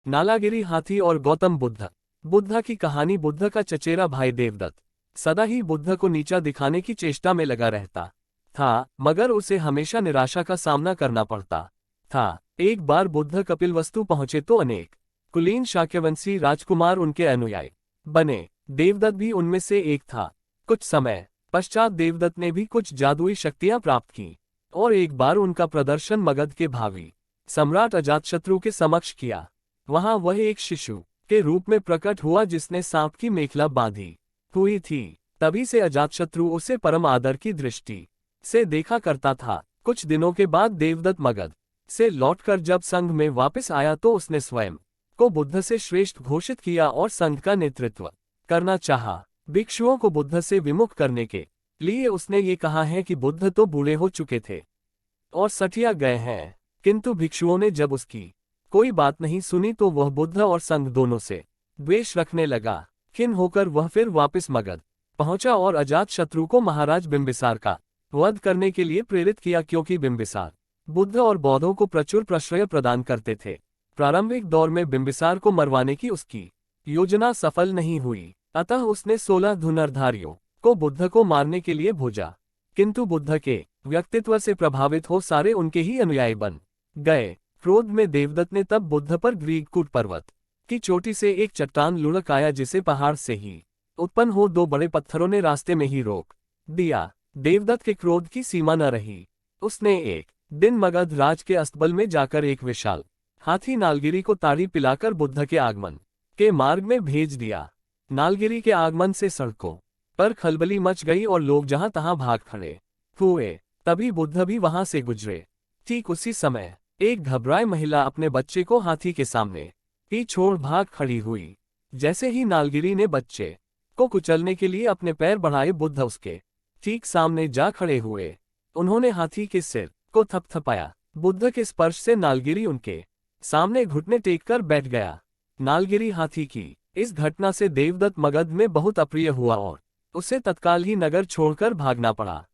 नालागिरी हाथी और गौतम बुद्ध। बुद्ध की कहानी। बुद्ध का चचेरा भाई देवदत्त सदा ही बुद्ध को नीचा दिखाने की चेष्टा में लगा रहता था, मगर उसे हमेशा निराशा का सामना करना पड़ता था। एक बार बुद्ध कपिलवस्तु पहुंचे तो अनेक कुलीन शाक्यवंशी राजकुमार उनके अनुयायी बने। देवदत्त भी उनमें से एक था। कुछ समय पश्चात देवदत्त ने भी कुछ जादुई शक्तियां प्राप्त की और एक बार उनका प्रदर्शन मगध के भावी सम्राट अजातशत्रु के समक्ष किया। वहां वह एक शिशु के रूप में प्रकट हुआ जिसने सांप की मेखला बांधी हुई थी। तभी से अजातशत्रु उसे परम आदर की दृष्टि से देखा करता था। कुछ दिनों के बाद देवदत्त मगध से लौटकर जब संघ में वापस आया तो उसने स्वयं को बुद्ध से श्रेष्ठ घोषित किया और संघ का नेतृत्व करना चाहा। भिक्षुओं को बुद्ध से विमुख करने के लिए उसने ये कहा है कि बुद्ध तो बूढ़े हो चुके थे और सठिया गए हैं, किंतु भिक्षुओं ने जब उसकी कोई बात नहीं सुनी तो वह बुद्ध और संघ दोनों से द्वेष रखने लगा। खिन्न होकर वह फिर वापस मगध पहुंचा और अजातशत्रु को महाराज बिंबिसार का वध करने के लिए प्रेरित किया, क्योंकि बिंबिसार बुद्ध और बौद्धों को प्रचुर प्रश्रय प्रदान करते थे। प्रारंभिक दौर में बिंबिसार को मरवाने की उसकी योजना सफल नहीं हुई, अतः उसने 16 धनुर्धारियों को बुद्ध को मारने के लिए भेजा, किंतु बुद्ध के व्यक्तित्व से प्रभावित हो सारे उनके ही अनुयायी बन गए। क्रोध में देवदत्त ने तब बुद्ध पर ग्रीककूट पर्वत की चोटी से एक चट्टान लुढ़क आया, जिसे पहाड़ से ही उत्पन्न हो 2 बड़े पत्थरों ने रास्ते में ही रोक दिया। देवदत्त के क्रोध की सीमा न रही। उसने एक दिन मगध राज के अस्तबल में जाकर एक विशाल हाथी नालगिरी को ताड़ी पिलाकर बुद्ध के आगमन के मार्ग में भेज दिया। नालगिरी के आगमन से सड़कों पर खलबली मच गई और लोग जहां तहां भाग खड़े हुए। तभी बुद्ध भी वहां से गुजरे। ठीक उसी समय एक घबराई महिला अपने बच्चे को हाथी के सामने ही छोड़ भाग खड़ी हुई। जैसे ही नालगिरी ने बच्चे को कुचलने के लिए अपने पैर बढ़ाए, बुद्ध उसके ठीक सामने जा खड़े हुए। उन्होंने हाथी के सिर को थपथपाया। बुद्ध के स्पर्श से नालगिरी उनके सामने घुटने टेककर बैठ गया। नालगिरी हाथी की इस घटना से देवदत्त मगध में बहुत अप्रिय हुआ और उसे तत्काल ही नगर छोड़कर भागना पड़ा।